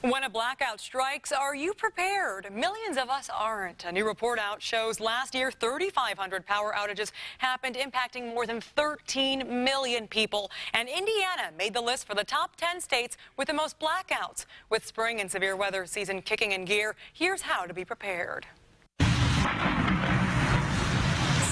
When a blackout strikes, are you prepared? Millions of us aren't. A new report out shows last year 3,500 power outages happened, impacting more than 13 million people. And Indiana made the list for the top 10 states with the most blackouts. With spring and severe weather season kicking in gear, here's how to be prepared.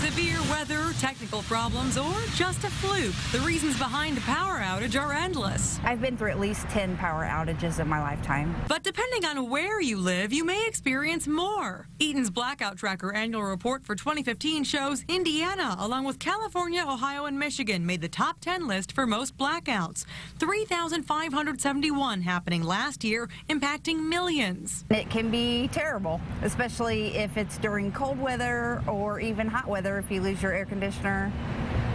Severe weather, technical problems, or just a fluke. The reasons behind a power outage are endless. I've been through at least 10 power outages in my lifetime. But depending on where you live, you may experience more. Eaton's Blackout Tracker annual report for 2015 shows Indiana, along with California, Ohio, and Michigan, made the top 10 list for most blackouts. 3,571 happening last year, impacting millions. It can be terrible, especially if it's during cold weather or even hot weather, if you lose your air conditioner,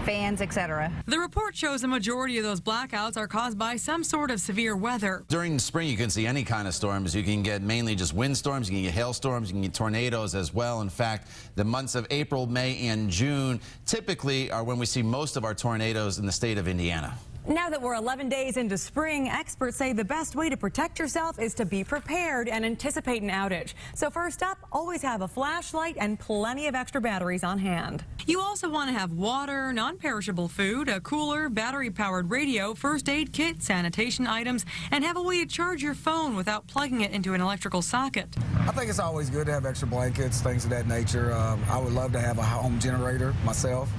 fans, etc. The report shows a majority of those blackouts are caused by some sort of severe weather. During the spring, you can see any kind of storms. You can get mainly just windstorms, you can get hailstorms, you can get tornadoes as well. In fact, the months of April, May, and June typically are when we see most of our tornadoes in the state of Indiana. Now that we're 11 days into spring, experts say the best way to protect yourself is to be prepared and anticipate an outage. So first up, always have a flashlight and plenty of extra batteries on hand. You also want to have water, non-perishable food, a cooler, battery-powered radio, first aid kit, sanitation items, and have a way to charge your phone without plugging it into an electrical socket. I think it's always good to have extra blankets, things of that nature. I would love to have a home generator myself,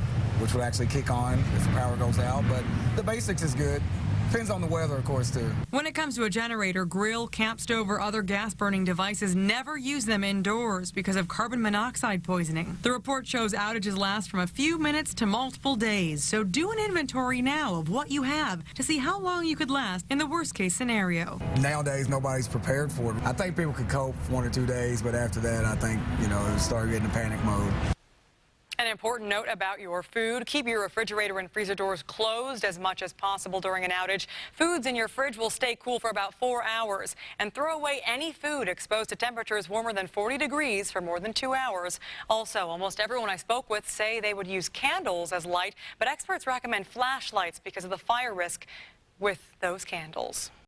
which would actually kick on if the power goes out, but the basics is good. Depends on the weather, of course, too. When it comes to a generator, grill, camp stove, or other gas-burning devices, never use them indoors because of carbon monoxide poisoning. The report shows outages last from a few minutes to multiple days, so do an inventory now of what you have to see how long you could last in the worst-case scenario. Nowadays, nobody's prepared for it. I think people could cope 1 or 2 days, but after that, I think, it'll start getting in panic mode. An important note about your food: keep your refrigerator and freezer doors closed as much as possible during an outage. Foods in your fridge will stay cool for about 4 hours. And throw away any food exposed to temperatures warmer than 40 degrees for more than 2 hours. Also, almost everyone I spoke with say they would use candles as light, but experts recommend flashlights because of the fire risk with those candles.